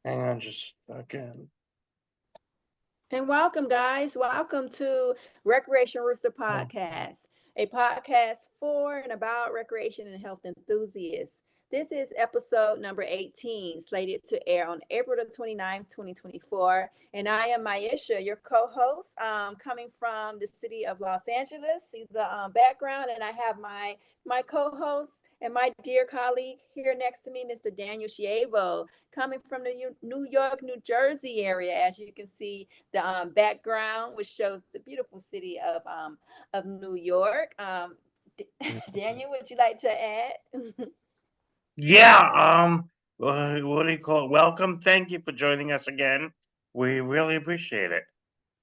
Hang on just a second. And welcome, guys. Welcome to Recreation Rooster Oh, Podcast, a podcast for and about recreation and health enthusiasts. This is episode number 18, slated to air on April the 29th, 2024. And I am Maisha, your co host, coming from the city of Los Angeles. See the background, and I have my co host and my dear colleague here next to me, Mr. Daniel Shievo, coming from the New York, New Jersey area. As you can see, the background, which shows the beautiful city of New York. Daniel, would you like to add? yeah, what do you call it? Welcome. Thank you for joining us again. We really appreciate it.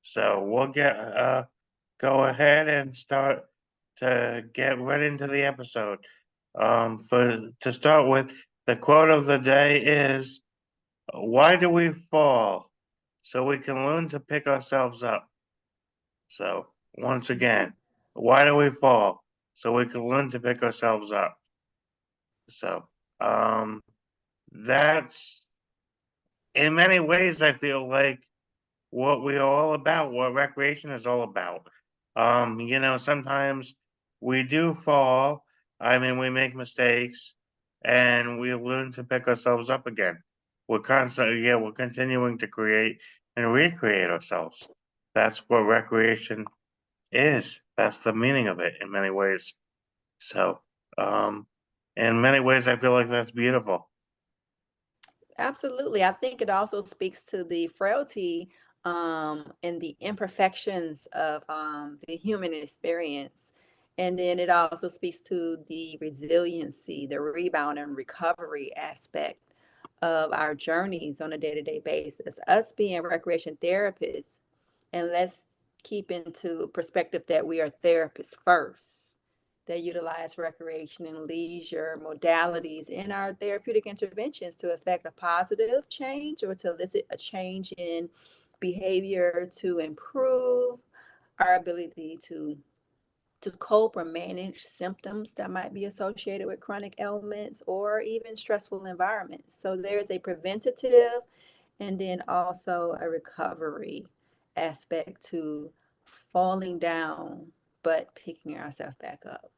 So we'll go ahead and start to get right into the episode. For to start with, the quote of the day is, "Why do we fall? So we can learn to pick ourselves up." So once again, why do we fall? So we can learn to pick ourselves up. So um, that's in many ways, I feel like what we're all about, what recreation is all about. Sometimes we do fall. I mean, we make mistakes, and we learn to pick ourselves up again. We're continuing to create and recreate ourselves. That's what recreation is. That's the meaning of it in many ways. So, um, in many ways, I feel like that's beautiful. Absolutely. I think it also speaks to the frailty and the imperfections of the human experience. And then it also speaks to the resiliency, the rebound and recovery aspect of our journeys on a day to day basis. Us being recreation therapists, and let's keep into perspective that we are therapists first. They utilize recreation and leisure modalities in our therapeutic interventions to affect a positive change or to elicit a change in behavior to improve our ability to cope or manage symptoms that might be associated with chronic ailments or even stressful environments. So there's a preventative and then also a recovery aspect to falling down but picking ourselves back up.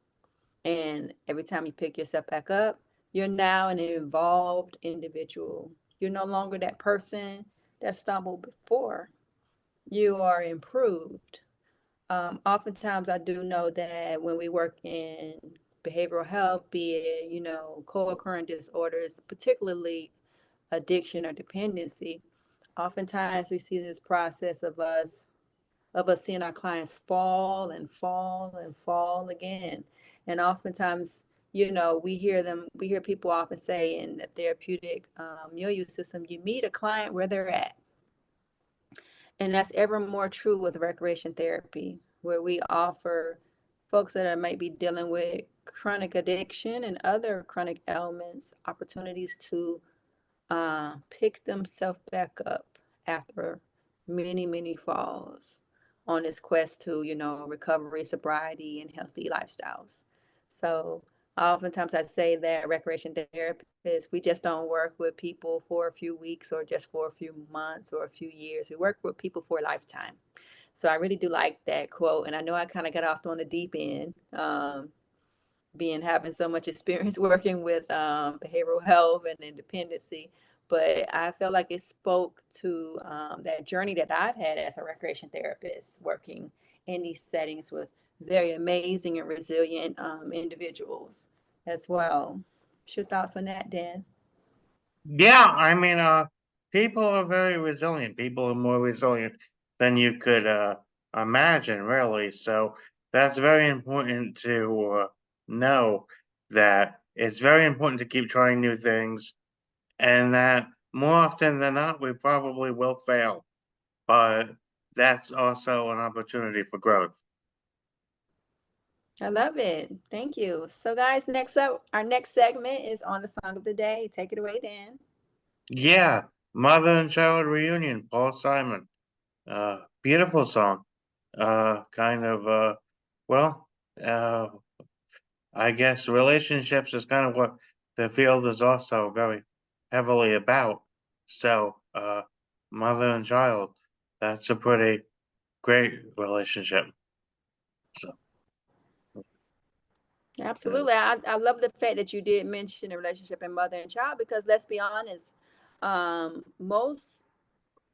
And every time you pick yourself back up, you're now an evolved individual. You're no longer that person that stumbled before. You are improved. Oftentimes, I do know that when we work in behavioral health, be it, co occurring disorders, particularly addiction or dependency, oftentimes we see this process of us seeing our clients fall and fall and fall again. And oftentimes, we hear people often say in the therapeutic milieu system, you meet a client where they're at. And that's ever more true with recreation therapy, where we offer folks that are might be dealing with chronic addiction and other chronic ailments opportunities to pick themselves back up after many, many falls on this quest to, recovery, sobriety, and healthy lifestyles. So, oftentimes I say that recreation therapists, we just don't work with people for a few weeks or just for a few months or a few years. We work with people for a lifetime. So, I really do like that quote. And I know I kind of got off on the deep end. Being having so much experience working with behavioral health and independency, but I felt like it spoke to that journey that I've had as a recreation therapist, working in these settings with very amazing and resilient individuals as well. What's your thoughts on that, Dan? Yeah, I mean, people are very resilient. People are more resilient than you could imagine, really. So that's very important to know that it's very important to keep trying new things, and that more often than not, we probably will fail, but that's also an opportunity for growth. I love it. Thank you. So, guys, next up, our next segment is on the song of the day. Take it away, Dan. Yeah, Mother and Child Reunion, Paul Simon. Beautiful song. Kind of, well, uh, I guess relationships is kind of what the field is also very heavily about. So, mother and child, that's a pretty great relationship. So, Absolutely. I love the fact that you did mention the relationship in mother and child because let's be honest, most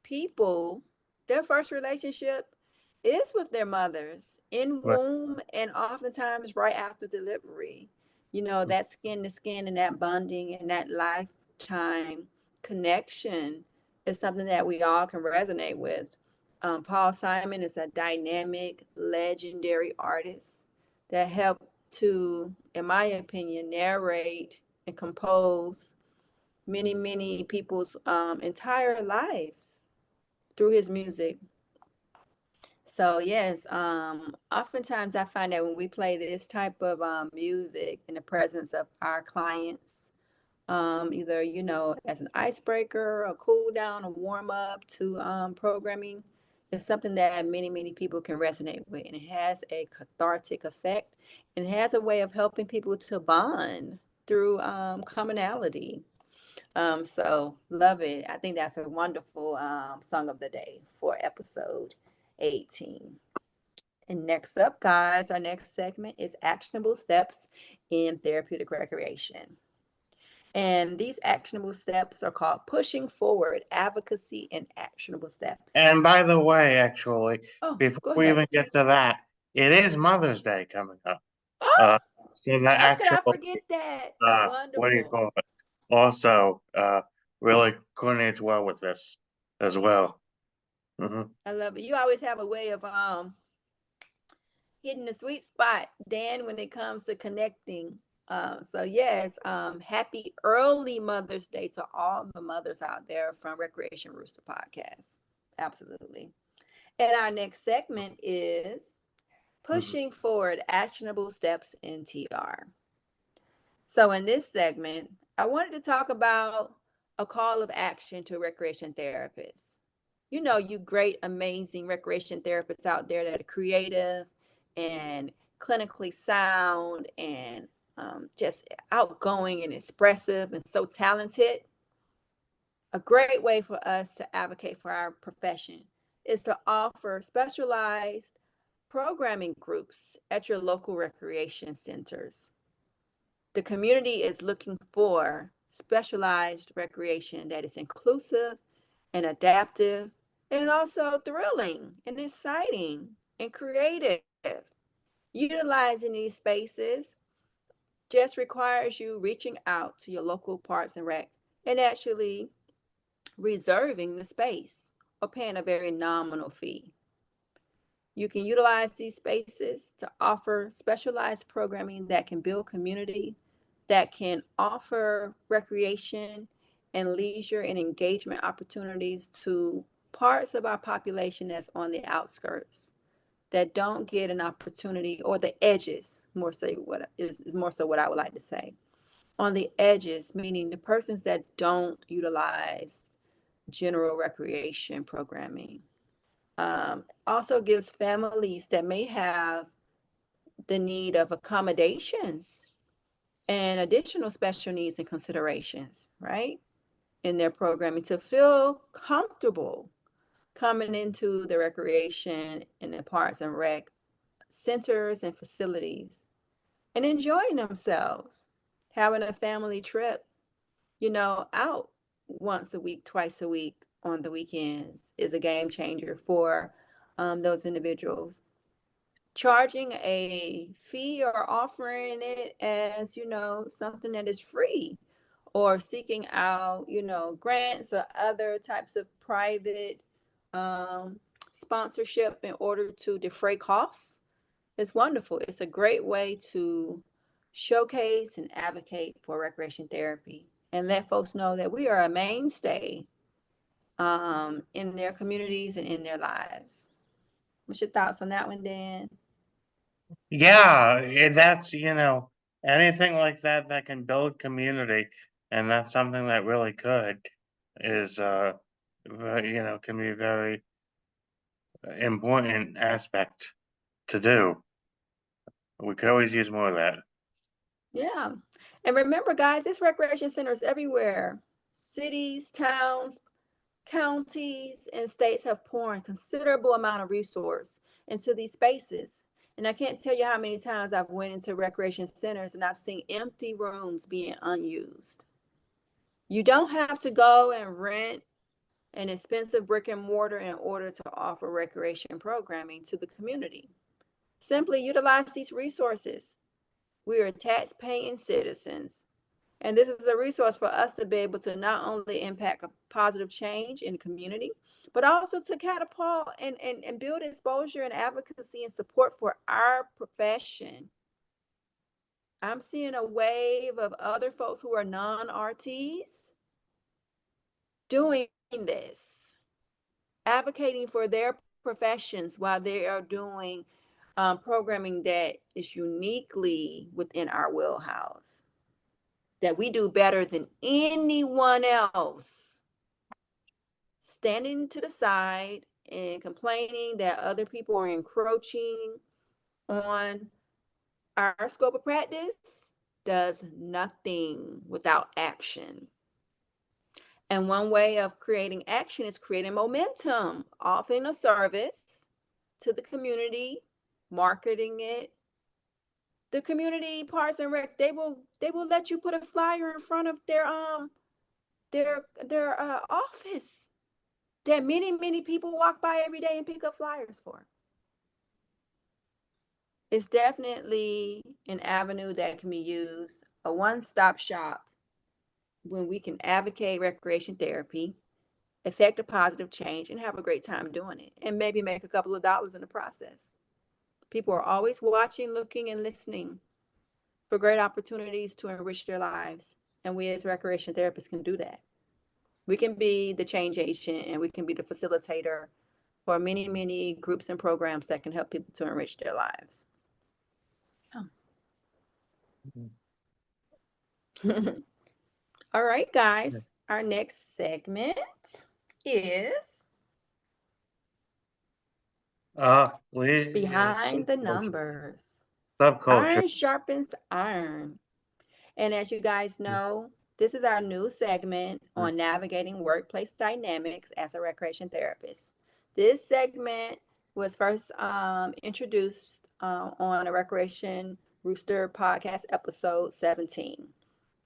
people, their first relationship is with their mothers in right. womb and oftentimes right after delivery. You know, that skin to skin and that bonding and that lifetime connection is something that we all can resonate with. Paul Simon is a dynamic, legendary artist that helped to, in my opinion, narrate and compose many people's entire lives through his music. So yes, oftentimes I find that when we play this type of music in the presence of our clients, either as an icebreaker, a cool down, a warm up to programming, it's something that many people can resonate with, and it has a cathartic effect, and it has a way of helping people to bond through commonality. So love it. I think that's a wonderful song of the day for episode 18. And next up, guys, our next segment is actionable steps in therapeutic recreation. And these actionable steps are called pushing forward, advocacy, and actionable steps. And by the way, actually, Oh, before go we ahead. even get to that, it is Mother's Day coming up. Uh, Oh, so the how could I actual, forget that? what do you Wonderful. call it? Also, really coordinates well with this as well. Hmm. I love it. You always have a way of hitting the sweet spot, Dan, when it comes to connecting. So yes, happy early Mother's Day to all the mothers out there from Recreation Rooster Podcast. Absolutely. And our next segment is Hmm. pushing forward actionable steps in TR. So in this segment, I wanted to talk about a call of action to recreation therapists. You know, you great, amazing recreation therapists out there that are creative and clinically sound and just outgoing and expressive and so talented. A great way for us to advocate for our profession is to offer specialized programming groups at your local recreation centers. The community is looking for specialized recreation that is inclusive and adaptive and also thrilling and exciting and creative. Utilizing these spaces just requires you reaching out to your local parks and rec and actually reserving the space or paying a very nominal fee. You can utilize these spaces to offer specialized programming that can build community, that can offer recreation and leisure and engagement opportunities to parts of our population that's on the outskirts that don't get an opportunity, or the edges, more so what is more so what I would like to say. On the edges, meaning the persons that don't utilize general recreation programming. Also gives families that may have the need of accommodations and additional special needs and considerations, right? In their programming to feel comfortable coming into the recreation and the parks and rec centers and facilities and enjoying themselves, having a family trip, out once a week, twice a week on the weekends is a game changer for those individuals. Charging a fee or offering it as, something that is free, or seeking out, grants or other types of private um, sponsorship in order to defray costs is wonderful. It's a great way to showcase and advocate for recreation therapy and let folks know that we are a mainstay in their communities and in their lives. What's your thoughts on that one, Dan? Yeah, that's, anything like that that can build community, and that's something that really could, is, can be a very important aspect to do. We could always use more of that. Yeah. And remember, guys, this recreation center is everywhere. cities, towns, counties, and states have poured considerable amount of resource into these spaces. And I can't tell you how many times I've went into recreation centers and I've seen empty rooms being unused. You don't have to go and rent an expensive brick and mortar in order to offer recreation programming to the community. Simply utilize these resources. We are tax paying citizens. And this is a resource for us to be able to not only impact a positive change in the community, but also to catapult and build exposure and advocacy and support for our profession. I'm seeing a wave of other folks who are non RTs doing this, advocating for their professions while they are doing programming that is uniquely within our wheelhouse, that we do better than anyone else. Standing to the side and complaining that other people are encroaching on our scope of practice does nothing without action. And one way of creating action is creating momentum, offering a service to the community, marketing it. The community parks and rec, they will let you put a flyer in front of their office that many people walk by every day and pick up flyers for. It's definitely an avenue that can be used, a one-stop shop when we can advocate recreation therapy, affect a positive change, and have a great time doing it, and maybe make a couple of dollars in the process. People are always watching, looking, and listening for great opportunities to enrich their lives, and we as recreation therapists can do that. We can be the change agent and we can be the facilitator for many groups and programs that can help people to enrich their lives. All right, guys, our next segment is Behind the Numbers. Subculture. Iron sharpens iron. And as you guys know, this is our new segment on navigating workplace dynamics as a recreation therapist. This segment was first introduced on a Recreation Rooster podcast episode 17.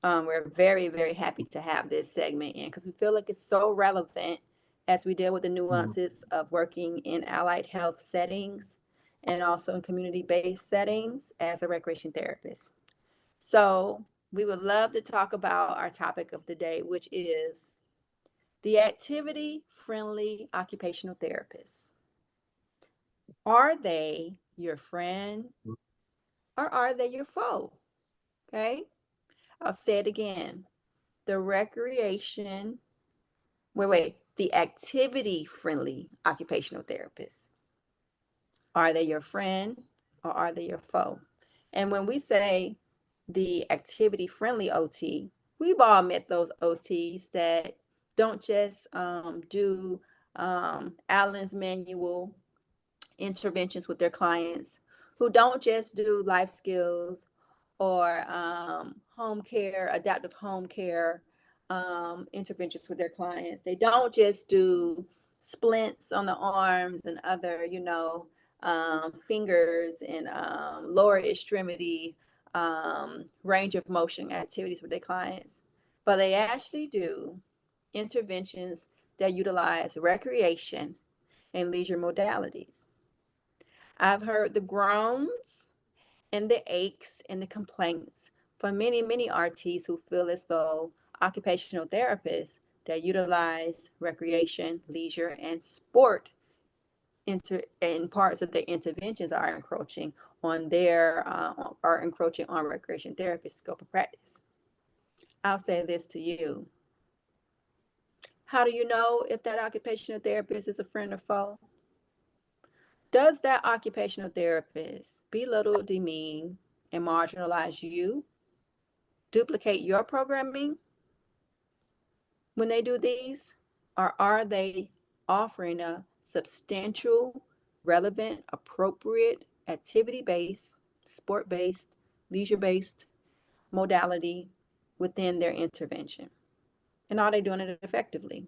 We're very happy to have this segment in because we feel like it's so relevant as we deal with the nuances of working in allied health settings and also in community-based settings as a recreation therapist. So we would love to talk about our topic of the day, which is the activity-friendly occupational therapists. Are they your friend or are they your foe? Okay, I'll say it again. The the activity-friendly occupational therapists. Are they your friend or are they your foe? And when we say the activity-friendly OT, we've all met those OTs that don't just do Allen's manual interventions with their clients, who don't just do life skills or home care, adaptive home care interventions with their clients. They don't just do splints on the arms and other, fingers and lower extremity range of motion activities with their clients, but they actually do interventions that utilize recreation and leisure modalities. I've heard the groans and the aches and the complaints from many RTs who feel as though occupational therapists that utilize recreation, leisure, and sport in parts of their interventions are encroaching on recreation therapist scope of practice. I'll say this to you. How do you know if that occupational therapist is a friend or foe? Does that occupational therapist belittle, demean, and marginalize you, duplicate your programming when they do these? Or are they offering a substantial, relevant, appropriate, activity-based, sport-based, leisure-based modality within their intervention? And are they doing it effectively?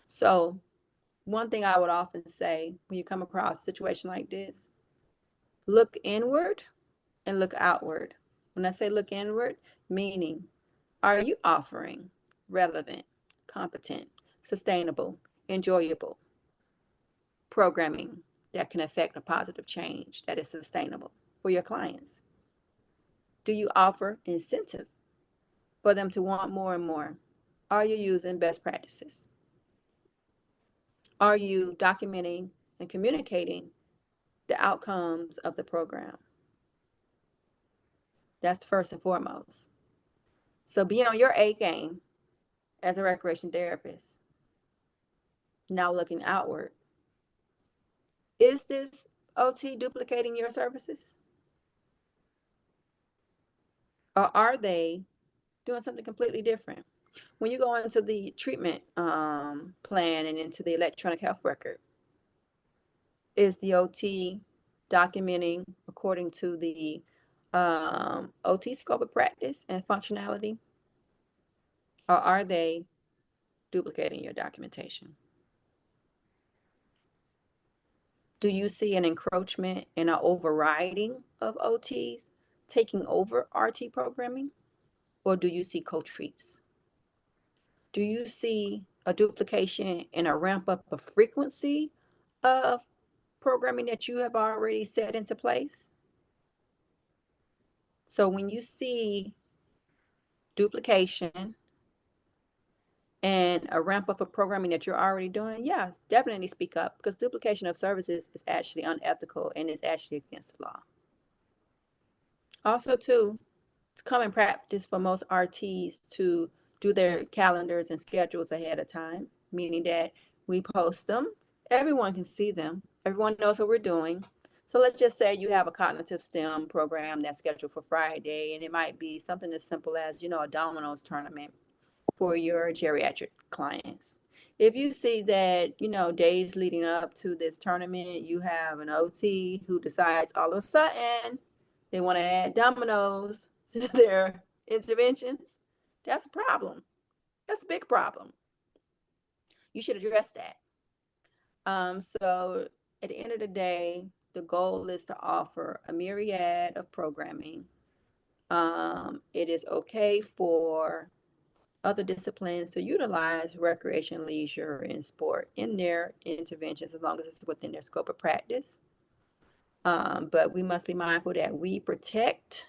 So one thing I would often say when you come across a situation like this, look inward and look outward. When I say look inward, meaning, are you offering relevant, competent, sustainable, enjoyable programming that can affect a positive change that is sustainable for your clients? Do you offer incentive for them to want more and more? Are you using best practices? Are you documenting and communicating the outcomes of the program? That's first and foremost. So be on your A game as a recreation therapist. Now looking outward. Is this OT duplicating your services? Or are they doing something completely different? When you go into the treatment plan and into the electronic health record, is the OT documenting according to the OT scope of practice and functionality? Or are they duplicating your documentation? Do you see an encroachment and an overriding of OTs taking over RT programming? Or do you see co-treats? Do you see a duplication and a ramp up of frequency of programming that you have already set into place? So when you see duplication and a ramp up of programming that you're already doing, yeah, definitely speak up, because duplication of services is actually unethical and it's actually against the law. Also, too, it's common practice for most RTs to do their calendars and schedules ahead of time, meaning that we post them, everyone can see them, everyone knows what we're doing. So let's just say you have a cognitive STEM program that's scheduled for Friday, and it might be something as simple as, a dominoes tournament for your geriatric clients. If you see that, days leading up to this tournament, you have an OT who decides all of a sudden they want to add dominoes to their interventions, that's a problem. That's a big problem. You should address that. So at the end of the day, the goal is to offer a myriad of programming. It is okay for other disciplines to utilize recreation, leisure, and sport in their interventions as long as it's within their scope of practice. But we must be mindful that we protect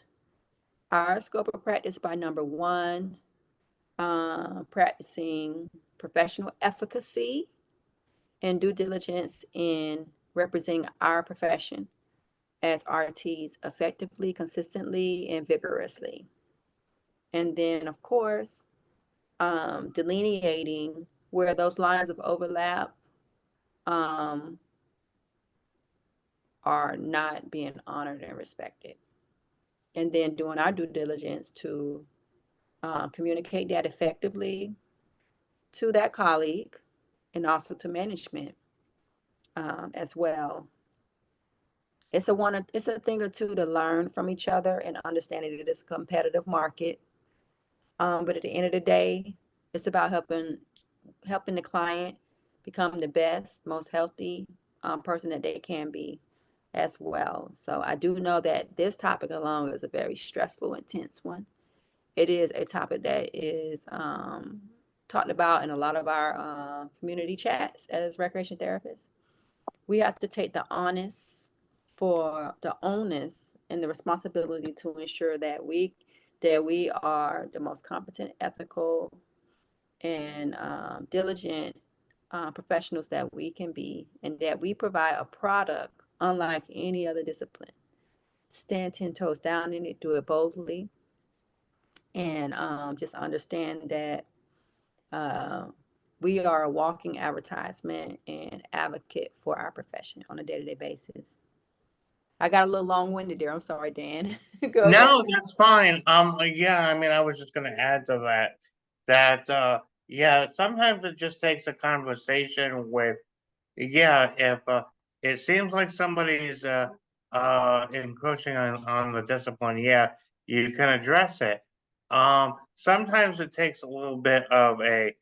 our scope of practice by number one, practicing professional efficacy and due diligence in representing our profession as RTs effectively, consistently, and vigorously. And then, of course, delineating where those lines of overlap are not being honored and respected. And then doing our due diligence to communicate that effectively to that colleague and also to management as well. It's a thing or two to learn from each other and understanding that it's a competitive market. But at the end of the day, it's about helping the client become the best, most healthy person that they can be as well. So I do know that this topic alone is a very stressful, intense one. It is a topic that is talked about in a lot of our community chats as recreation therapists. We have to take the onus for the onus and the responsibility to ensure that we are the most competent, ethical, and diligent professionals that we can be, and that we provide a product unlike any other discipline. Stand 10 toes down in it, do it boldly, and just understand that we are a walking advertisement and advocate for our profession on a day-to-day basis. I got a little long-winded there. I'm sorry, Dan. Go ahead. No, that's fine. Yeah, I mean, I was just gonna add to yeah, sometimes it just takes a conversation with, yeah, if it seems like somebody's encroaching on the discipline, yeah, you can address it. Sometimes it takes a little bit of a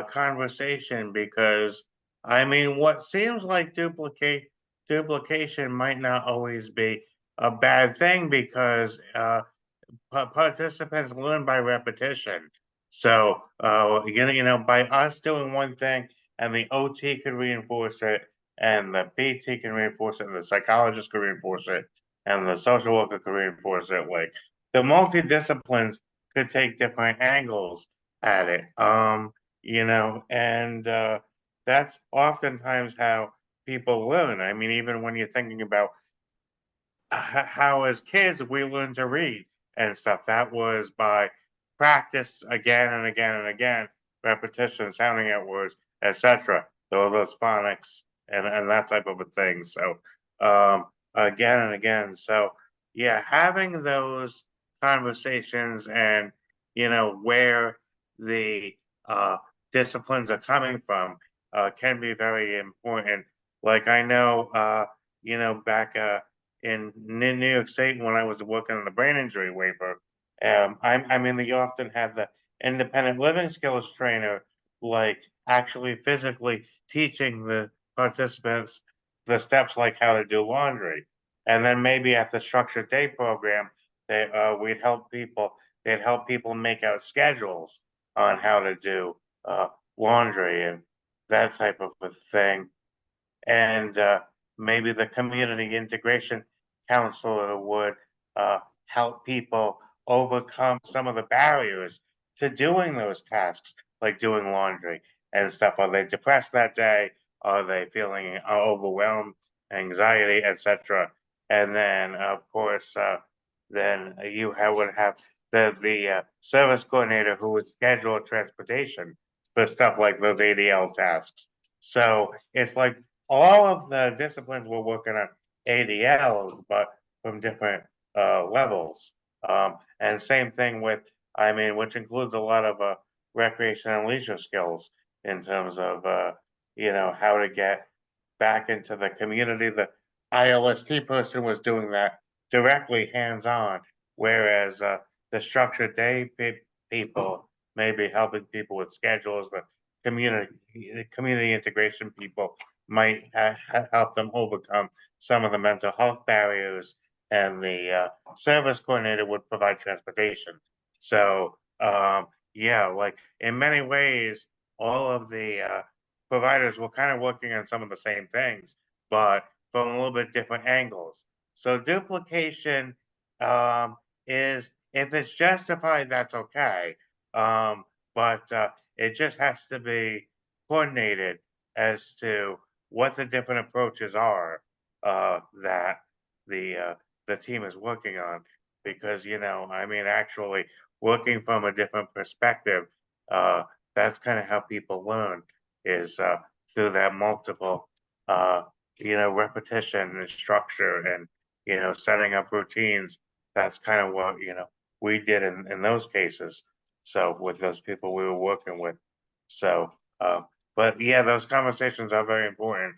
conversation because I mean, what seems like duplication might not always be a bad thing because participants learn by repetition. So, by us doing one thing and the OT can reinforce it, and the PT can reinforce it, and the psychologist can reinforce it, and the social worker can reinforce it. Like the multidisciplines could take different angles at it. And that's oftentimes how people learn. I mean, even when you're thinking about how as kids we learned to read and stuff. That was by practice again and again and again, repetition, sounding out words, etc. Those phonics and that type of a thing. So again and again. So yeah, having those conversations and where the uh, disciplines are coming from can be very important. Like I know, back in New York State when I was working on the brain injury waiver. I mean, they often have the independent living skills trainer, like actually physically teaching the participants the steps like how to do laundry. And then maybe at the structured day program, they'd help people make out schedules on how to do laundry and that type of a thing. And maybe the community integration counselor would help people overcome some of the barriers to doing those tasks, like doing laundry and stuff. Are they depressed that day? Are they feeling overwhelmed, anxiety, etc.? And then, of course, then would have the service coordinator who would schedule transportation for stuff like those ADL tasks. So it's like all of the disciplines were working on ADLs, but from different levels. And same thing with, I mean, which includes a lot of recreation and leisure skills in terms of, how to get back into the community. The ILST person was doing that directly hands on, whereas the structured day people may be helping people with schedules, the community integration people might help them overcome some of the mental health barriers, and the service coordinator would provide transportation. So, yeah, like in many ways, all of the providers were kind of working on some of the same things, but from a little bit different angles. So, duplication um, is, if it's justified, that's okay. But it just has to be coordinated as to what the different approaches are that the team is working on. Because I mean, actually working from a different perspective, uh, that's kind of how people learn is through that multiple, uh, repetition and structure and setting up routines. That's kind of what we did in those cases. So with those people we were working with. So, but yeah, those conversations are very important.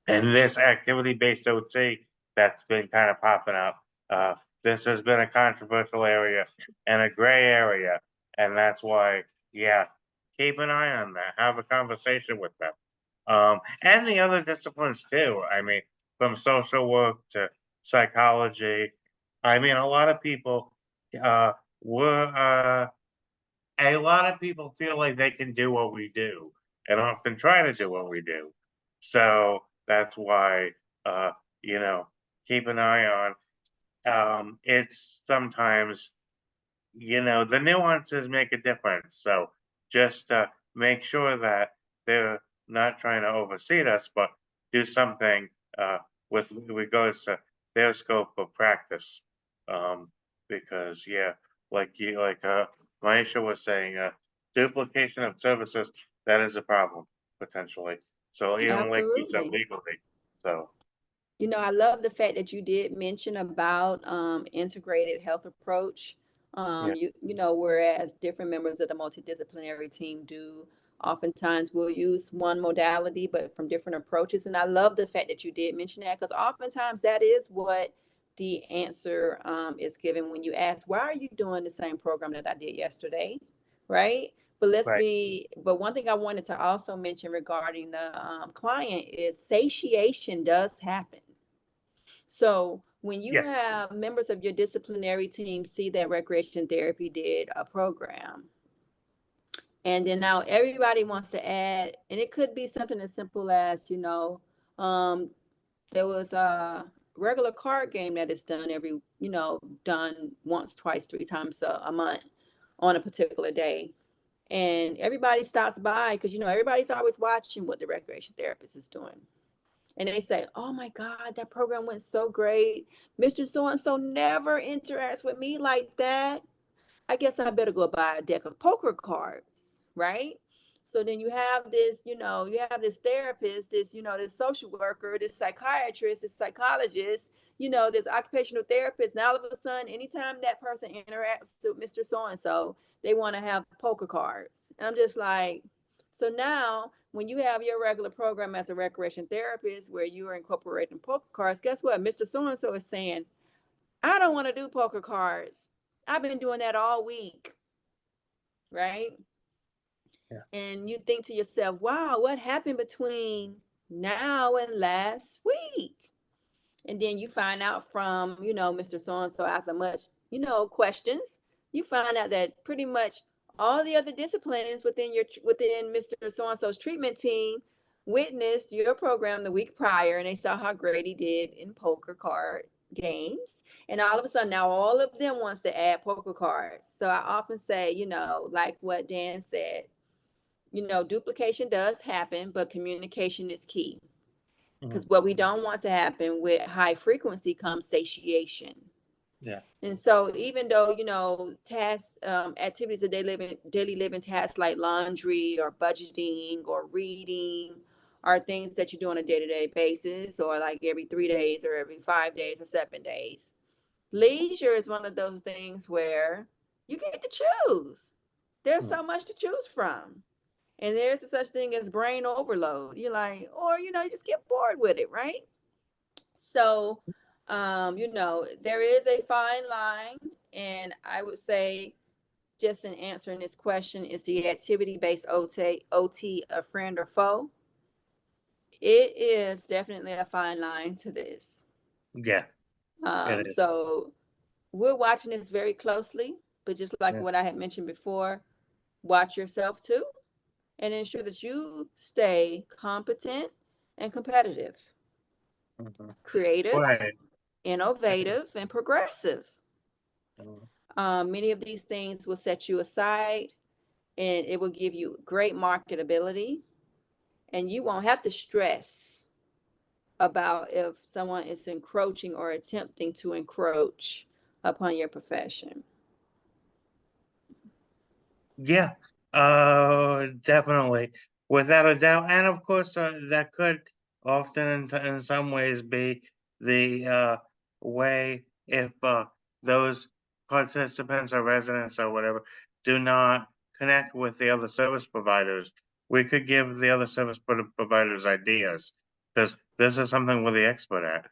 And this activity-based OT that's been kind of popping up, uh, this has been a controversial area and a gray area, and that's why, yeah, keep an eye on that. Have a conversation with them, and the other disciplines too. I mean, from social work to psychology. I mean, uh, were a lot of people feel like they can do what we do and often try to do what we do. So that's why, uh, you know, keep an eye on. It's sometimes, the nuances make a difference. So just make sure that they're not trying to oversee us, but do something with regards to their scope of practice. Um, because yeah, like Maisha was saying, duplication of services, that is a problem potentially. So even like you said Absolutely. legally. So I love the fact that you did mention about integrated health approach. yeah. Whereas different members of the multidisciplinary team do oftentimes will use one modality, but from different approaches. And I love the fact that you did mention that because oftentimes that is what the answer is given when you ask, why are you doing the same program that I did yesterday? Right? Right. But one thing I wanted to also mention regarding the client is satiation does happen. So when you Yes. have members of your disciplinary team see that recreation therapy did a program, and then now everybody wants to add, and it could be something as simple as, um, there was a regular card game that is done done once, twice, three times a month on a particular day. And everybody stops by because, everybody's always watching what the recreation therapist is doing. And they say, oh my God, that program went so great. Mr. So and so never interacts with me like that. I guess I better go buy a deck of poker cards, right? So then you have this therapist, this social worker, this psychiatrist, this psychologist, this occupational therapist. Now all of a sudden, anytime that person interacts with Mr. So-and-so, they want to have poker cards. And I'm just like, so now when you have your regular program as a recreation therapist where you are incorporating poker cards, guess what? Mr. So-and-so is saying, I don't want to do poker cards. I've been doing that all week, right? Yeah. And you think to yourself, wow, what happened between now and last week? And then you find out from, Mr. So-and-so after much, questions, you find out that pretty much all the other disciplines within Mr. So-and-so's treatment team witnessed your program the week prior, and they saw how great he did in poker card games. And all of a sudden now all of them wants to add poker cards. So I often say, like what Dan said, duplication does happen, but communication is key. Because Mhm. what we don't want to happen with high frequency comes satiation. Yeah. And so even though, tasks, activities of daily living tasks like laundry or budgeting or reading are things that you do on a day-to-day basis, or like every 3 days or every 5 days or 7 days. Leisure is one of those things where you get to choose. There's Mhm. so much to choose from. And there's such thing as brain overload. You're like, or you just get bored with it, right? So, there is a fine line, and I would say, just in answering this question, is the activity-based OT a friend or foe? It is definitely a fine line to this. Yeah. It is. So we're watching this very closely, but just like Yeah. what I had mentioned before, watch yourself too, and ensure that you stay competent and competitive, Mhm. creative, Right. innovative, and progressive. Mhm. Many of these things will set you aside, and it will give you great marketability, and you won't have to stress about if someone is encroaching or attempting to encroach upon your profession. Yeah, definitely, without a doubt, and of course, that could often, in some ways, be the way if those participants or residents or whatever do not connect with the other service providers. We could give the other providers ideas because this is something we're the expert at,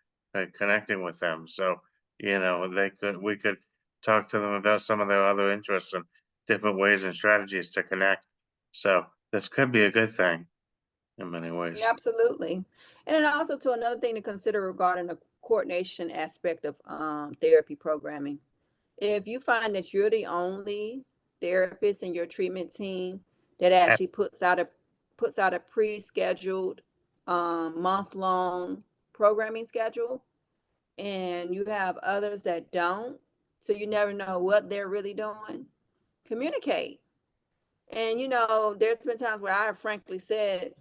connecting with them. So we could talk to them about some of their other interests and different ways and strategies to connect. So this could be a good thing in many ways. Absolutely. And then also to another thing to consider regarding the coordination aspect of therapy programming. If you find that you're the only therapist in your treatment team that Eh, actually puts out a pre-scheduled month-long programming schedule, and you have others that don't, so you never know what they're really doing, communicate. And there's been times where I have frankly said,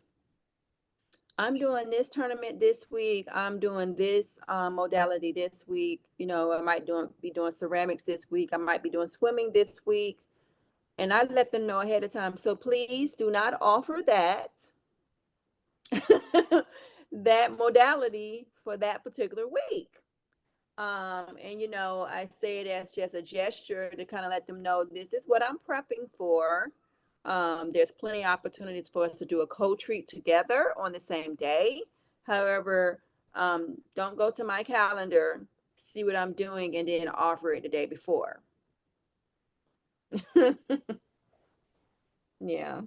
I'm doing this tournament this week. I'm doing this modality this week. I might be doing ceramics this week. I might be doing swimming this week. And I let them know ahead of time. So please do not offer that that modality for that particular week. And I say it as just a gesture to kind of let them know this is what I'm prepping for. There's plenty of opportunities for us to do a co-treat together on the same day. However, don't go to my calendar see what I'm doing, and then offer it the day before. Yeah.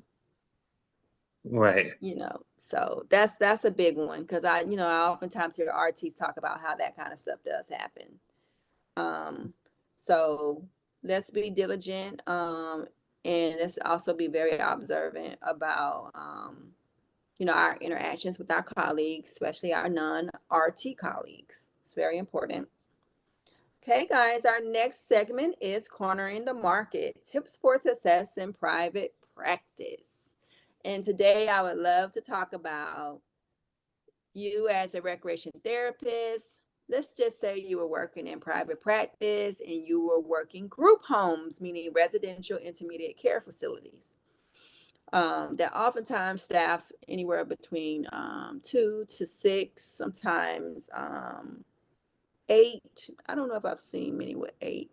Right. So that's a big one, because I oftentimes hear RTs talk about how that kind of stuff does happen. So let's be diligent, and let's also be very observant about our interactions with our colleagues, especially our non-RT colleagues. It's very important. Okay, guys, our next segment is Cornering the Market, Tips for Success in Private Practice. And today I would love to talk about you as a recreation therapist. Let's just say you were working in private practice and you were working group homes, meaning residential intermediate care facilities. That oftentimes staffs anywhere between 2 to 6, sometimes 8. I don't know if I've seen many with 8,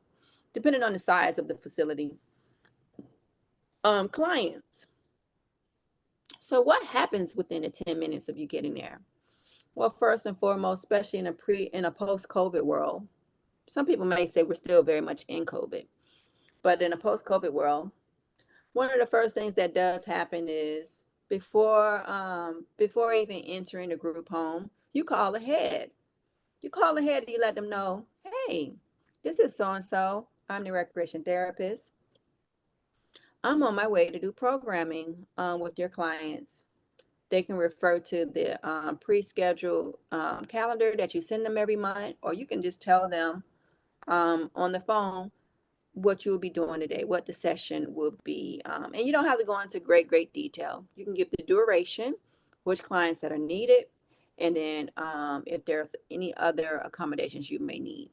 depending on the size of the facility. Clients. So what happens within the 10 minutes of you getting there? Well, first and foremost, especially in a post-COVID world, some people may say we're still very much in COVID, but in a post-COVID world, one of the first things that does happen is before even entering the group home, you call ahead. You call ahead and you let them know, hey, this is so and so. I'm the recreation therapist. I'm on my way to do programming with your clients. They can refer to the pre-scheduled calendar that you send them every month, or you can just tell them on the phone what you'll be doing today, what the session will be. And you don't have to go into great detail. You can give the duration, which clients that are needed, and then if there's any other accommodations you may need,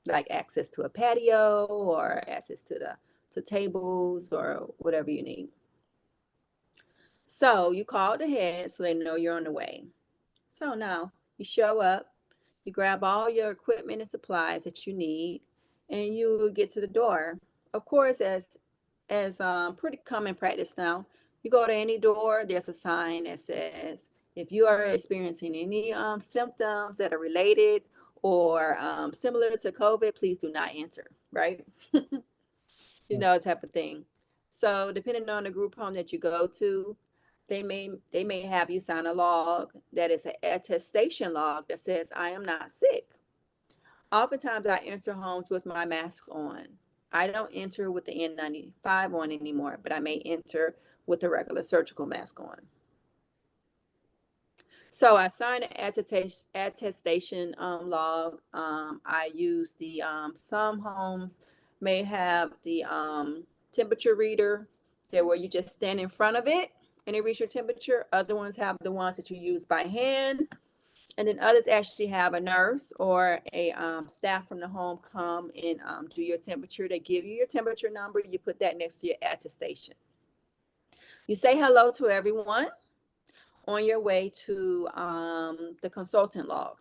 like access to a patio or access to tables or whatever you need. So you called ahead so they know you're on the way. So now you show up, you grab all your equipment and supplies that you need, and you will get to the door. Of course, as pretty common practice now, you go to any door, there's a sign that says, if you are experiencing any symptoms that are related or similar to COVID, please do not enter, right? Type of thing. So depending on the group home that you go to, they may have you sign a log that is an attestation log that says I am not sick. Oftentimes I enter homes with my mask on. I don't enter with the N95 on anymore, but I may enter with the regular surgical mask on. So I signed an attestation log. I use some homes may have the temperature reader there where you just stand in front of it and it reads your temperature. Other ones have the ones that you use by hand. And then others actually have a nurse or a staff from the home come and do your temperature. They give you your temperature number. You put that next to your attestation. You say hello to everyone on your way to the consultant log.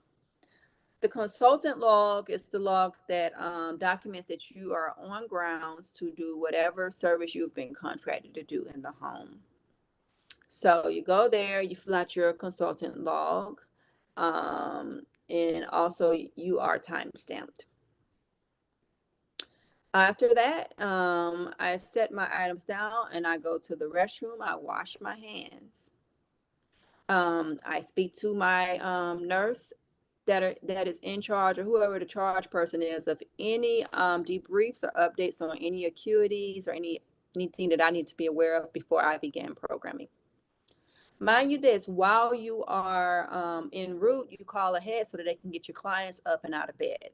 The consultant log is the log that documents that you are on grounds to do whatever service you've been contracted to do in the home. So you go there, you fill out your consultant log, and also you are time stamped. After that, I set my items down and I go to the restroom. I wash my hands. I speak to my nurse that is in charge, or whoever the charge person is, of any debriefs or updates on any acuities or anything that I need to be aware of before I begin programming. Mind you this, while you are en route, you call ahead so that they can get your clients up and out of bed.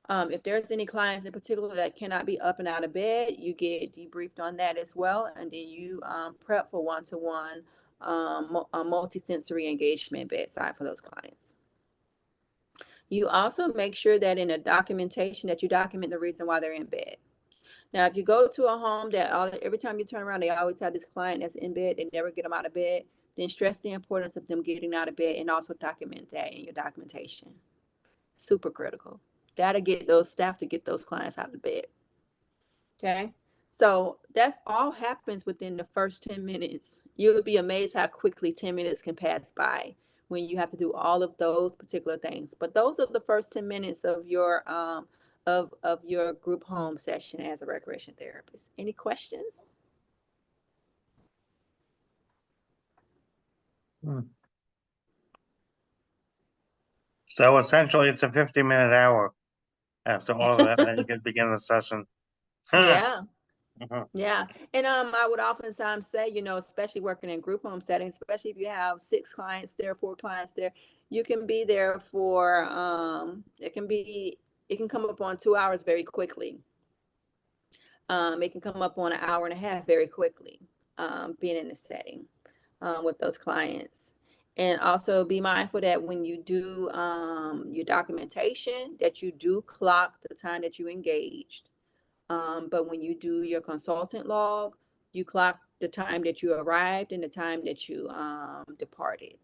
If there's any clients in particular that cannot be up and out of bed, you get debriefed on that as well, and then you prep for one-to-one multisensory engagement bedside for those clients. You also make sure that in a documentation that you document the reason why they're in bed. Now, if you go to a home that every time you turn around, they always have this client that's in bed, they never get them out of bed, then stress the importance of them getting out of bed and also document that in your documentation. Super critical. That'll get those staff to get those clients out of bed. Okay. So that's all happens within the first 10 minutes. You'll be amazed how quickly 10 minutes can pass by when you have to do all of those particular things. But those are the first 10 minutes of your group home session as a recreation therapist. Any questions? Hmm. So essentially, it's a 50-minute hour after all of that, and then you can begin the session. Huh. Yeah. Mhm. Yeah, and I would oftentimes say, especially working in group home settings, especially if you have 6 clients there, 4 clients there, you can be there for it can come up on 2 hours very quickly. It can come up on an hour and a half very quickly, being in the setting with those clients. And also be mindful that when you do your documentation, that you do clock the time that you engaged. But when you do your consultant log, you clock the time that you arrived and the time that you departed.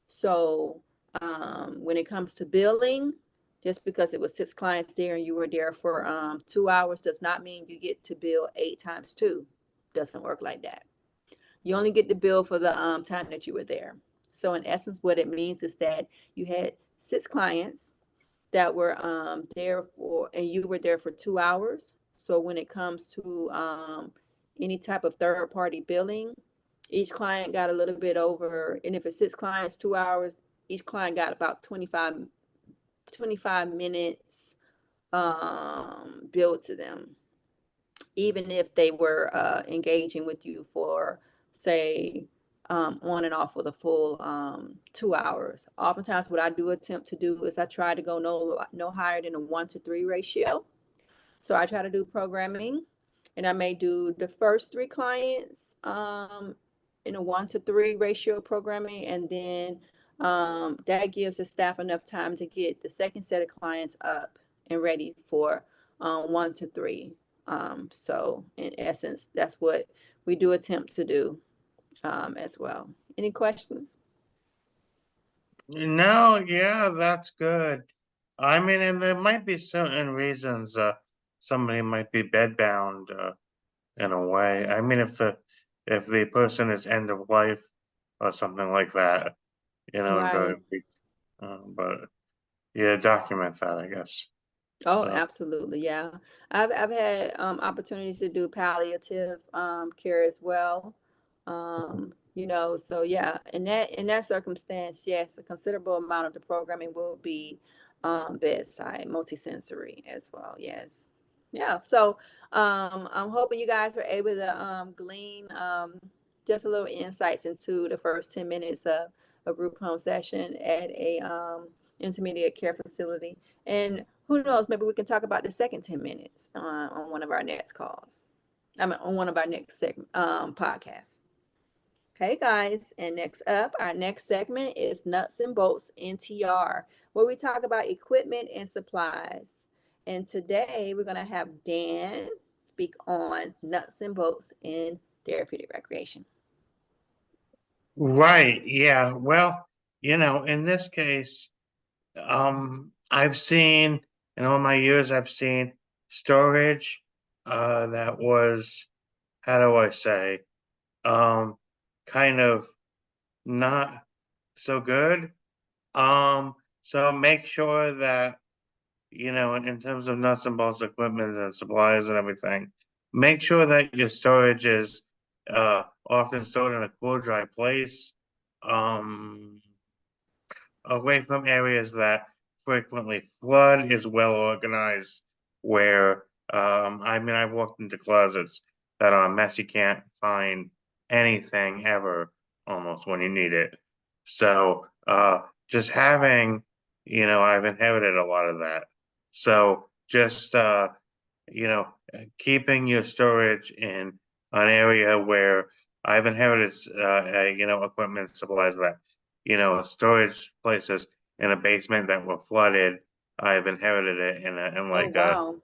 So when it comes to billing, just because it was 6 clients there and you were there for 2 hours does not mean you get to bill 8 times 2. Doesn't work like that. You only get the bill for the time that you were there. So in essence, what it means is that you had 6 clients that were there for, and you were there for 2 hours. So when it comes to any type of third party billing, each client got a little bit over, and if it's 6 clients, 2 hours, each client got about 25 minutes billed to them, even if they were engaging with you for, say, on and off for the full 2 hours. Oftentimes, what I do attempt to do is I try to go no higher than a 1-to-3 ratio. So I try to do programming, and I may do the first 3 clients in a 1-to-3 ratio programming, and then that gives the staff enough time to get the second set of clients up and ready for 1-to-3. So in essence, that's what we do attempt to do as well. Any questions? No, yeah, that's good. I mean, and there might be certain reasons somebody might be bedbound in a way. I mean, if the person is end of life or something like that, Right. but yeah, document that, I guess. Oh, Uh, absolutely. Yeah. I've had opportunities to do palliative care as well. So yeah, in that circumstance, yes, a considerable amount of the programming will be bedside, multisensory as well. Yes. Yeah. So I'm hoping you guys were able to glean just a little insights into the first 10 minutes of a group home session at a intermediate care facility. And who knows, maybe we can talk about the second 10 minutes on one of our next calls. I mean, on one of our next podcasts. Okay, guys. And next up, our next segment is Nuts and Bolts NTR, where we talk about equipment and supplies. And today we're going to have Dan speak on nuts and bolts in therapeutic recreation. right, yeah. Well, in this case, I've seen in all my years, I've seen storage that was, how do I say, um, kind of not so good. So make sure that, in terms of nuts and bolts equipment and supplies and everything, make sure that your storage is often stored in a cool, dry place. Um, Away from areas that frequently flood, is well organized, where I mean, I've walked into closets that are a mess. You can't find anything ever almost when you need it. So just having, I've inherited a lot of that. So just you know, keeping your storage in an area where I've inherited, equipment, supplies, that, storage places in a basement that were flooded. I've inherited it in Oh, like wow.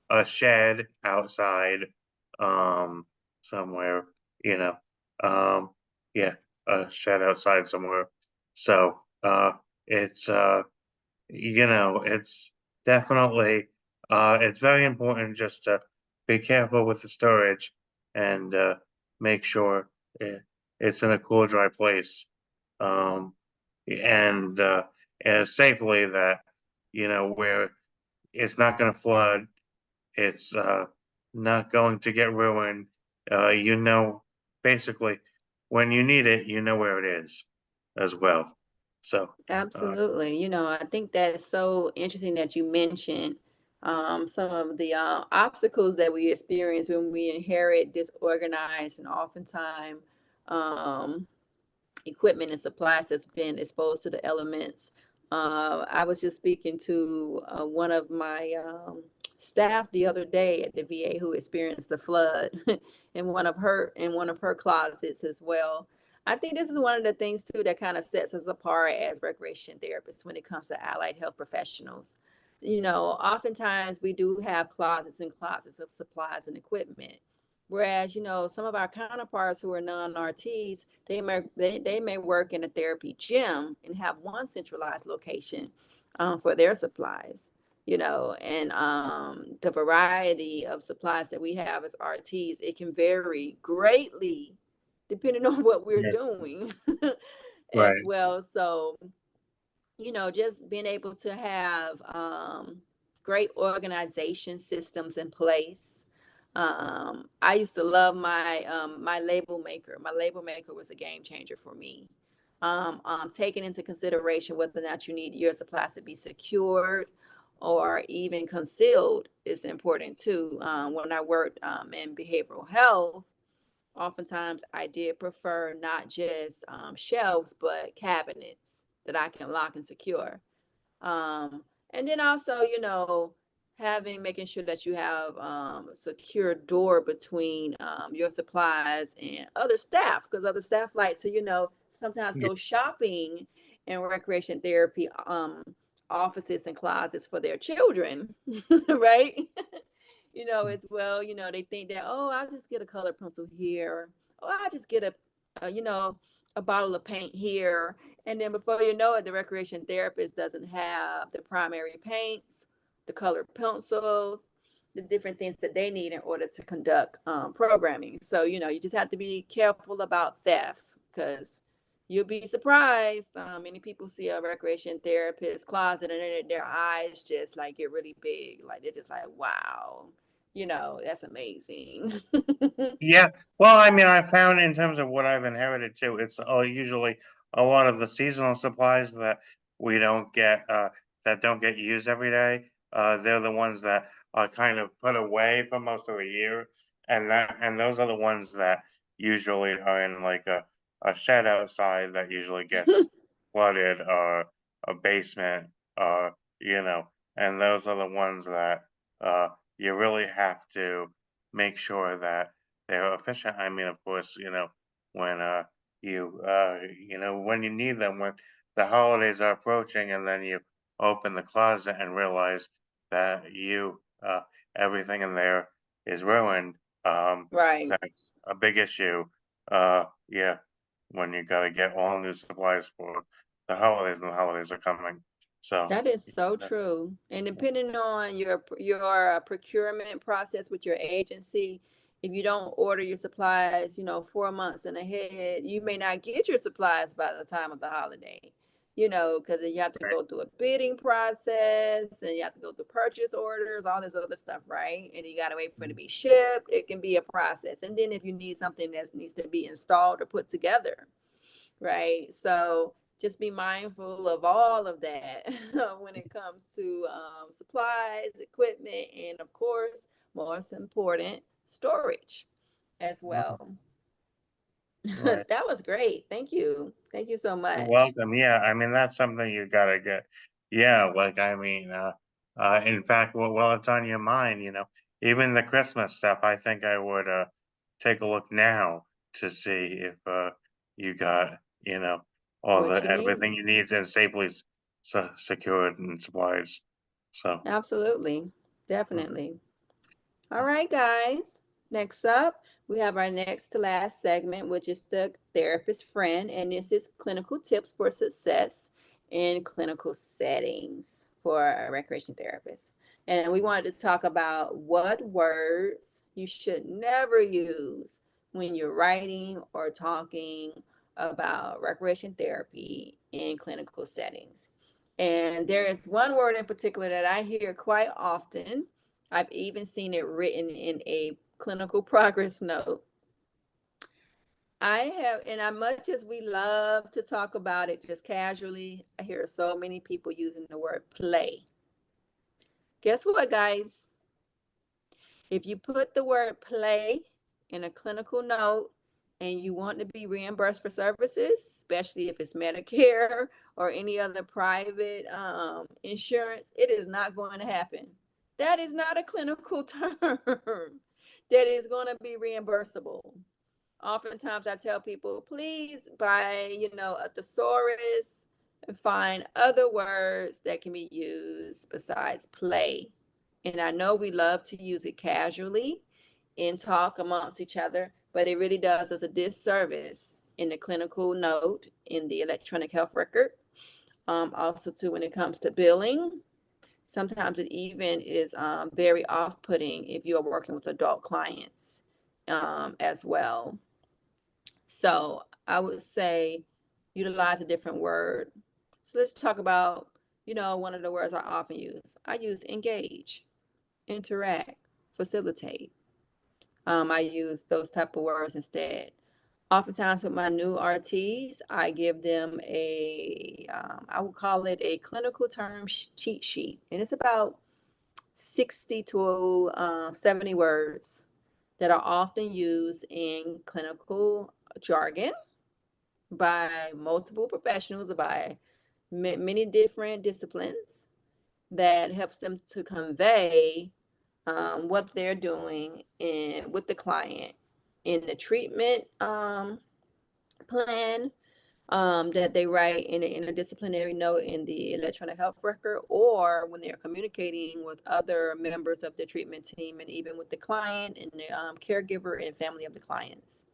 a shed outside, somewhere, you know, um, yeah, a shed outside somewhere. So it's it's definitely it's very important just to be careful with the storage and make sure it's in a cool, dry place. Um, and safely, that where it's not going to flood, it's not going to get ruined. Basically, when you need it, you know where it is as well. So, Absolutely. I think that is so interesting that you mentioned some of the obstacles that we experience when we inherit disorganized and oftentimes um, equipment and supplies that's been exposed to the elements. I was just speaking to one of my staff the other day at the VA who experienced the flood in one of her closets as well. I think this is one of the things too that kind of sets us apart as recreation therapists when it comes to allied health professionals. Oftentimes we do have closets and closets of supplies and equipment. Whereas, some of our counterparts who are non-RTs, they may work in a therapy gym and have one centralized location for their supplies. And the variety of supplies that we have as RTs, it can vary greatly depending on what we're yeah, doing as right. well. So just being able to have great organization systems in place. I used to love my label maker. My label maker was a game changer for me. Taking into consideration whether or not you need your supplies to be secured or even concealed is important too. When I worked in behavioral health, oftentimes I did prefer not just shelves, but cabinets that I can lock and secure. And then also, making sure that you have a secure door between your supplies and other staff, because other staff like to, sometimes Yeah, go shopping in recreation therapy offices and closets for their children, right? As well, they think that, oh, I'll just get a colored pencil here. Oh, I'll just get a bottle of paint here. And then before you know it, the recreation therapist doesn't have the primary paints, the colored pencils, the different things that they need in order to conduct programming. So, you just have to be careful about theft because you'll be surprised. Many people see a recreation therapist closet and then their eyes just like get really big. Like they're just like, wow, that's amazing. yeah. Well, I mean, I found in terms of what I've inherited too, it's usually a lot of the seasonal supplies that we don't get, that don't get used every day. They're the ones that are kind of put away for most of the year, and those are the ones that usually are in like a shed outside that usually gets flooded, or a basement, uh, you know, and those are the ones that you really have to make sure that they're efficient. I mean, of course, when when you need them, when the holidays are approaching, and then you open the closet and realize that everything in there is ruined. Right. That's a big issue. Yeah, when you gotta get all new supplies for the holidays, and the holidays are coming. So, That is so yeah, true. And depending on your procurement process with your agency, if you don't order your supplies, 4 months in ahead, you may not get your supplies by the time of the holiday. Because you have to right. go through a bidding process and you have to go through purchase orders, all this other stuff, right? And you got to wait for it to be shipped. It can be a process. And then if you need something that needs to be installed or put together, right? So just be mindful of all of that when it comes to supplies, equipment, and of course, most important, storage as Mhm. well. Right. That was great. Thank you. Thank you so You're much. welcome. Yeah, I mean, that's something you gotta get. Yeah, like, I mean, in fact, while it's on your mind, even the Christmas stuff, I think I would take a look now to see if you got, all What the you need. everything you need and safely secured and supplies. So, Absolutely. mm, Definitely. All right, guys. Next up, we have our next to last segment, which is the therapist friend, and this is clinical tips for success in clinical settings for a recreation therapist. And we wanted to talk about what words you should never use when you're writing or talking about recreation therapy in clinical settings. And there is one word in particular that I hear quite often. I've even seen it written in a clinical progress note. I have, and as much as we love to talk about it just casually, I hear so many people using the word play. Guess what, guys? If you put the word play in a clinical note and you want to be reimbursed for services, especially if it's Medicare or any other private insurance, it is not going to happen. That is not a clinical term that is going to be reimbursable. Oftentimes I tell people, please buy, a thesaurus and find other words that can be used besides play. And I know we love to use it casually in talk amongst each other, but it really does us a disservice in the clinical note in the electronic health record. Also, too, when it comes to billing, sometimes it even is very off-putting if you're working with adult clients as well. So I would say utilize a different word. So let's talk about, one of the words I often use. I use engage, interact, facilitate. I use those type of words instead. Oftentimes with my new RTs, I give them I would call it a clinical term cheat sheet. And it's about 60 to 70 words that are often used in clinical jargon by multiple professionals, by many different disciplines that helps them to convey what they're doing with the client in the treatment plan that they write in an interdisciplinary note in the electronic health record, or when they're communicating with other members of the treatment team and even with the client and the caregiver and family of the clients.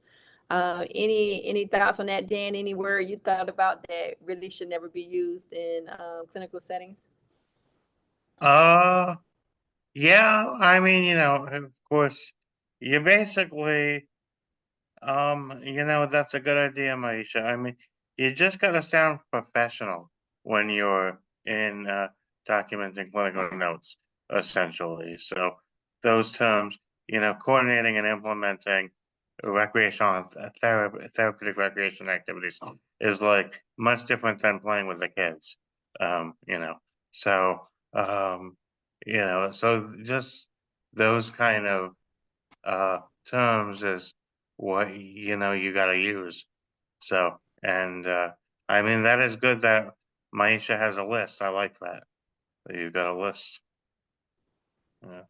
Any thoughts on that, Dan? Any word you thought about that really should never be used in clinical settings? Uh, yeah, I mean, of course, you basically, that's a good idea, Maisha. I mean, you just gotta sound professional when you're in documenting clinical notes, essentially. So those terms, coordinating and implementing recreational therapeutic recreation activities is like much different than playing with the kids. Um, you know, so um, so just those kind of uh terms is what you got to use. So, and I mean that is good that Maisha has a list. I like that you've got a list. Yeah.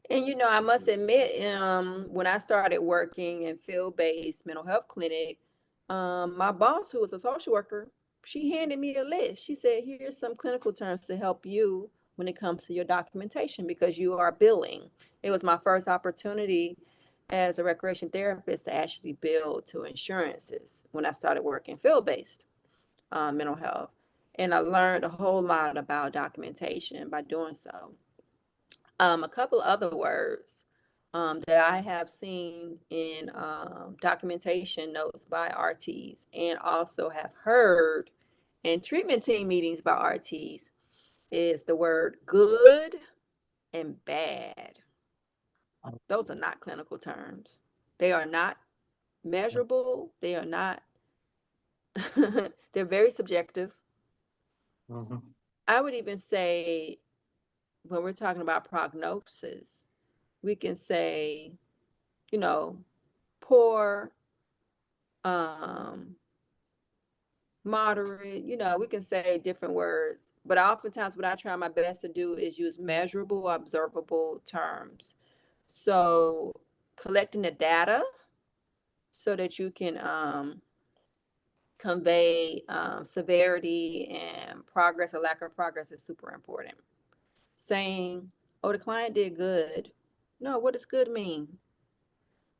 And I must admit, when I started working in field-based mental health clinic, my boss, who was a social worker, she handed me a list. She said, "Here's some clinical terms to help you when it comes to your documentation because you are billing." It was my first opportunity as a recreation therapist to actually bill to insurances when I started working field-based mental health, and I learned a whole lot about documentation by doing so. A couple other words that I have seen in documentation notes by RTs and also have heard in treatment team meetings by RTs is the word good and bad. Those are not clinical terms. They are not measurable. They are not, they're very subjective. Mhm. I would even say when we're talking about prognosis, we can say, you know, poor, um, moderate, we can say different words. But oftentimes, what I try my best to do is use measurable, observable terms. So, collecting the data so that you can convey severity and progress or lack of progress is super important. Saying, oh, the client did good. No, what does good mean?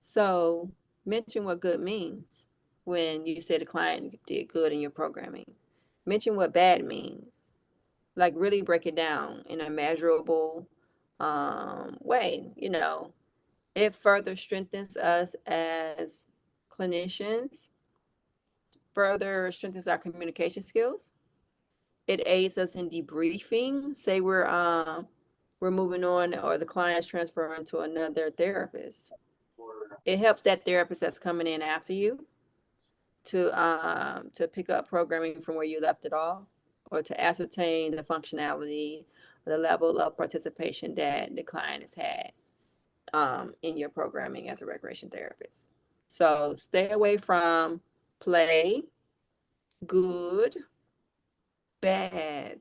So mention what good means when you say the client did good in your programming. Mention what bad means. Like really break it down in a measurable way. It further strengthens us as clinicians further strengthens our communication skills. It aids us in debriefing. Say we're moving on or the client's transferring to another therapist. It helps that therapist that's coming in after you to pick up programming from where you left it off, or to ascertain the functionality, the level of participation that the client has had in your programming as a recreation therapist. So stay away from play, good, bad.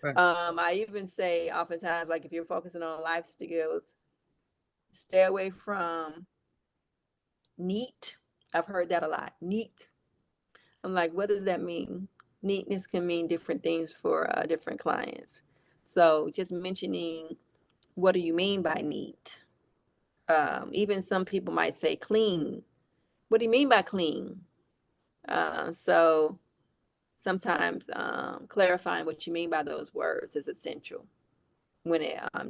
I even say oftentimes, like if you're focusing on life skills, stay away from neat. I've heard that a lot. Neat. I'm like, what does that mean? Neatness can mean different things for different clients. So just mentioning, what do you mean by neat? Even some people might say clean. What do you mean by clean? So sometimes clarifying what you mean by those words is essential when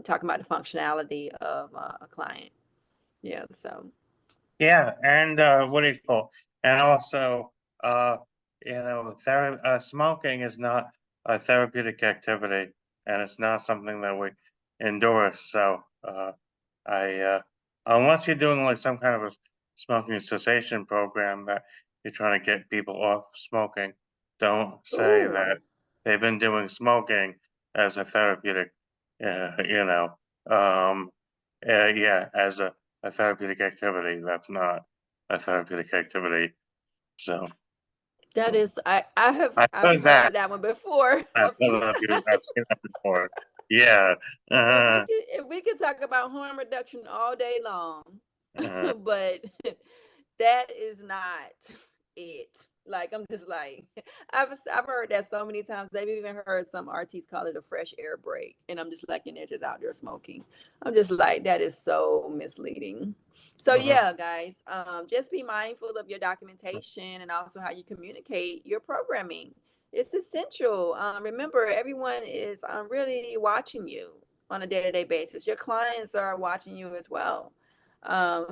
talking about the functionality of a client. Yeah, so. Yeah, and what do you call? And also, smoking is not a therapeutic activity, and it's not something that we endorse. So, unless you're doing like some kind of a smoking cessation program that you're trying to get people off smoking, don't say that Ooh, they've been doing smoking as a therapeutic, um, yeah, as a therapeutic activity. That's not a therapeutic activity. So that is, I've I've heard that. heard that one before I a don't few know if you have times. seen that before. Yeah. And we Uh, could if we could talk about harm reduction all day long, uh, but that is not it. Like I'm just like I've heard that so many times. They've even heard some RTs call it a fresh air break, and I'm just like, and they're just out there smoking. I'm just like, that is so misleading. So uh, yeah, guys, just be mindful of your documentation and also how you communicate your programming. It's essential. Remember, everyone is really watching you on a day-to-day basis. Your clients are watching you as well.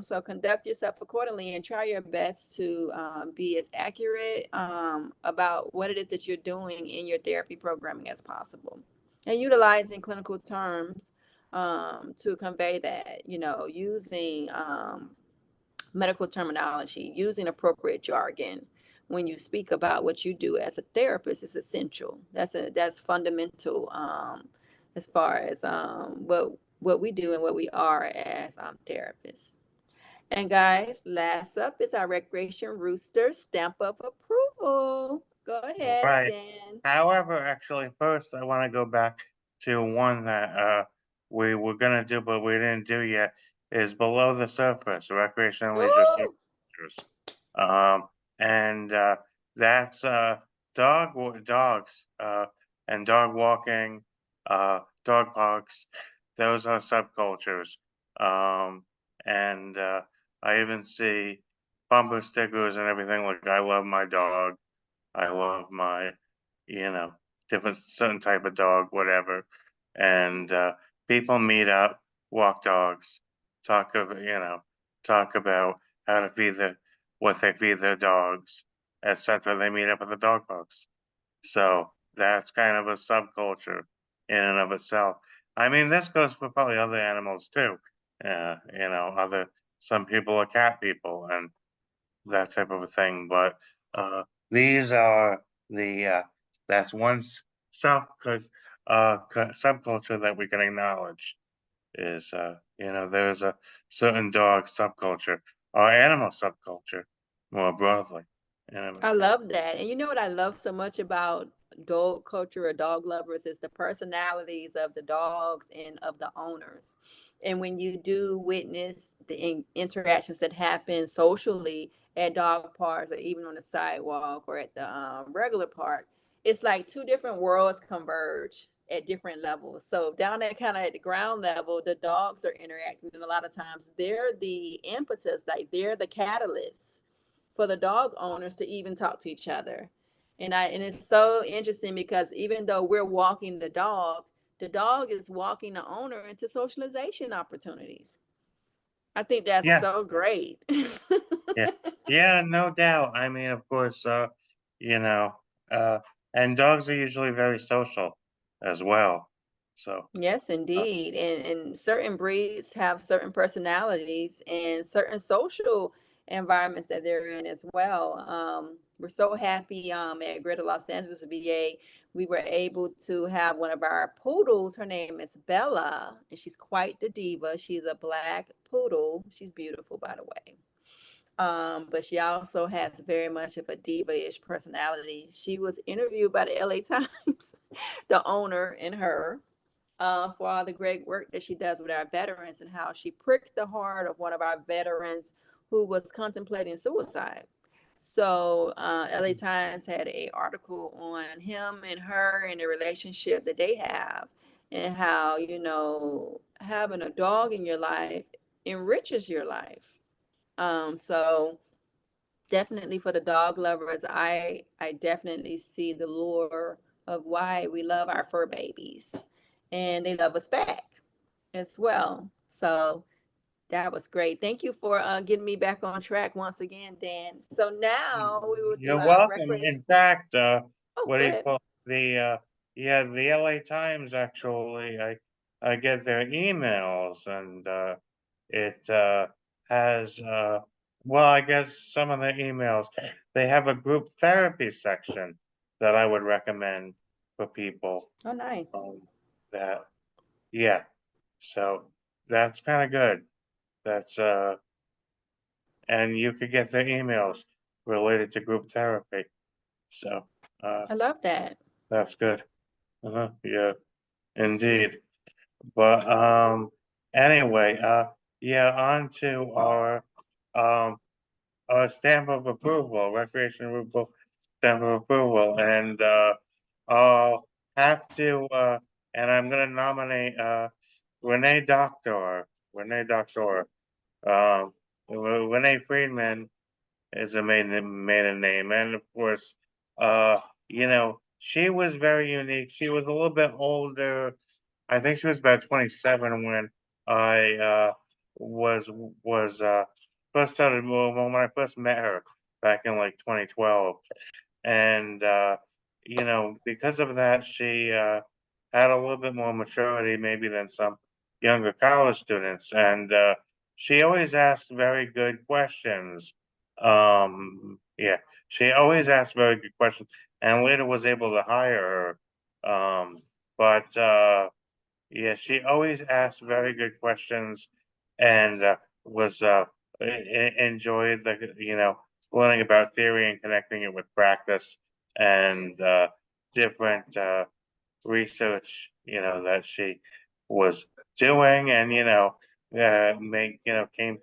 So conduct yourself accordingly and try your best to be as accurate about what it is that you're doing in your therapy programming as possible. And utilizing clinical terms to convey that, using medical terminology, using appropriate jargon when you speak about what you do as a therapist is essential. That's fundamental as far as what we do and what we are as therapists. And guys, last up is our recreation rooster stamp of approval. Go ahead, right. Dan. However, actually, first I want to go back to one that we were gonna do, but we didn't do yet. Is below the surface, recreation and leisure Ooh, subcultures. And that's dogs and dog walking, dog parks. Those are subcultures. Um, and I even see bumper stickers and everything like I love my dog. I love my, you know, different certain type of dog, whatever. And people meet up, walk dogs, talk about, talk about how to feed what they feed their dogs, etc. They meet up at the dog parks. So that's kind of a subculture in and of itself. I mean, this goes for probably other animals too. Other some people are cat people, and that type of a thing. But these are the that's one subculture that we can acknowledge is there's a certain dog subculture or animal subculture more broadly. I Yeah, love that. And you know what I love so much about dog culture or dog lovers is the personalities of the dogs and of the owners. And when you do witness the interactions that happen socially at dog parks or even on the sidewalk or at the regular park, it's like two different worlds converge at different levels. So down at kind of at the ground level, the dogs are interacting, and a lot of times they're the impetus, like they're the catalyst for the dog owners to even talk to each other. And it's so interesting because even though we're walking the dog is walking the owner into socialization opportunities. I think that's yeah, so great. Yeah. Yeah, no doubt. I mean, of course, you know, uh, and dogs are usually very social as well. So, Yes, uh, indeed. And certain breeds have certain personalities and certain social environments that they're in as well. We're so happy at Greater Los Angeles VA. We were able to have one of our poodles. Her name is Bella, and she's quite the diva. She's a black poodle. She's beautiful, by the way. But she also has very much of a diva-ish personality. She was interviewed by the LA Times, the owner and her, for all the great work that she does with our veterans and how she pricked the heart of one of our veterans who was contemplating suicide. So LA Times had a article on him and her and the relationship that they have and how, having a dog in your life enriches your life. So definitely for the dog lovers, I definitely see the lure of why we love our fur babies, and they love us back as well. So that was great. Thank you for getting me back on track once again, Dan. So now we will do you're our welcome. recreation. In fact, Oh, what do go you ahead. call the yeah, the LA Times actually, I get their emails and it has well, I guess some of the emails they have a group therapy section that I would recommend for people. Oh, nice. Um, that yeah, so that's kind of good. That's and you could get their emails related to group therapy. So uh, I love that. that's good. Yeah, indeed. But anyway, yeah, on to um, our stamp of approval, recreation approval, stamp of approval, and I'll have to, and I'm going to nominate Renee Docktor, Renee Docktor, Renee Friedman is a maiden name, and of course, uh, she was very unique. She was a little bit older. I think she was about 27 when I was was first started when I first met her back in like 2012, and because of that, she had a little bit more maturity maybe than some younger college students, and she always asked very good questions. Yeah, she always asked very good questions, and later was able to hire her. But yeah, she always asked very good questions, and was enjoyed the learning about theory and connecting it with practice and different research that she was doing, and make came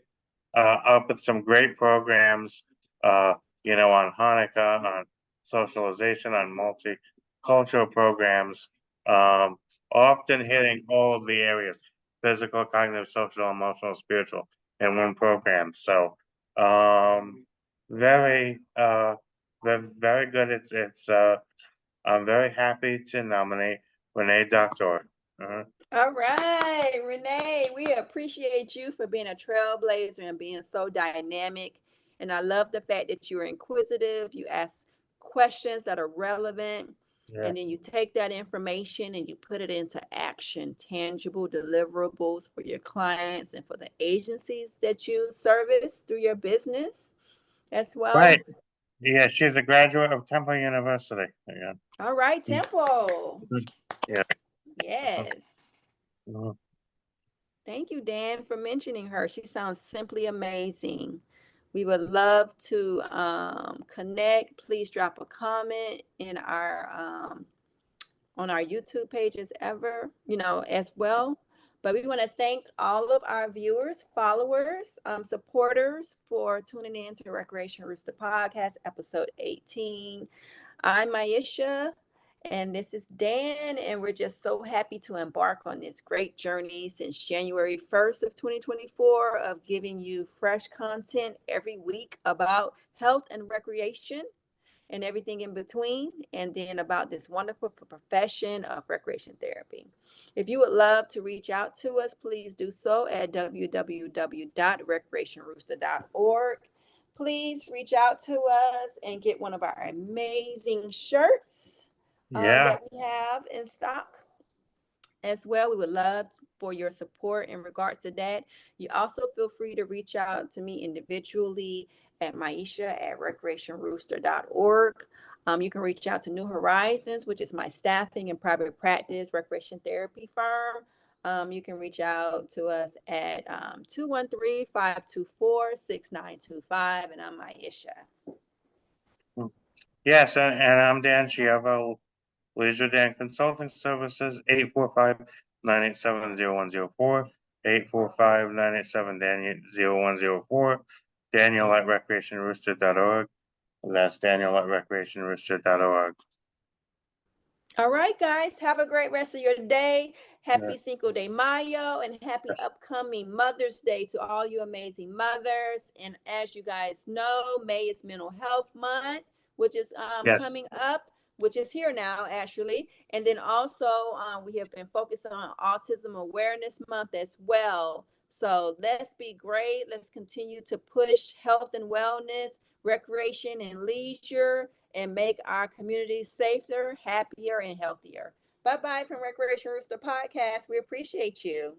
up with some great programs, on Hanukkah, on socialization, on multicultural programs, um, often hitting all of the areas: physical, cognitive, social, emotional, spiritual in one program. So, very, very good. I'm very happy to nominate Renee Doctor. Uh-huh. All right, Renee, we appreciate you for being a trailblazer and being so dynamic. And I love the fact that you're inquisitive, you ask questions that are relevant, Yeah. and then you take that information and you put it into action, tangible deliverables for your clients and for the agencies that you service through your business as well. Right. Yeah, she's a graduate of Temple University. Yeah. All right, Temple. Mhm. Yeah. Uh-huh. Yes. Mhm. Thank you, Dan, for mentioning her. She sounds simply amazing. We would love to connect. Please drop a comment in our on our YouTube pages as well. But we want to thank all of our viewers, followers, supporters for tuning in to Recreation Rooster Podcast, episode 18. I'm Maisha, and this is Dan, and we're just so happy to embark on this great journey since January 1st of 2024 of giving you fresh content every week about health and recreation and everything in between, and then about this wonderful profession of recreation therapy. If you would love to reach out to us, please do so at www.recreationrooster.org. please reach out to us and get one of our amazing shirts Yeah. that we have in stock as well. We would love for your support in regards to that. You also feel free to reach out to me individually at maisha@recreationrooster.org. You can reach out to New Horizons, which is my staffing and private practice recreation therapy firm. You can reach out to us at 213-524-6925, and I'm Maisha. Yes, and I'm Dan Chiavo, Laser Dan Consulting Services, 845-987-0104, 845-987-0104, Daniel at recreationrooster.org. That's Daniel at recreationrooster.org. All right, guys, have a great rest of your day. Yeah. Happy Cinco de Mayo and happy Yes. upcoming Mother's Day to all you amazing mothers. And as you guys know, May is Mental Health Month, which is Yes. coming up, which is here now, actually. And then also, we have been focused on Autism Awareness Month as well. So let's be great. Let's continue to push health and wellness, recreation and leisure, and make our communities safer, happier, and healthier. Bye bye from Recreation Rooster Podcast. We appreciate you.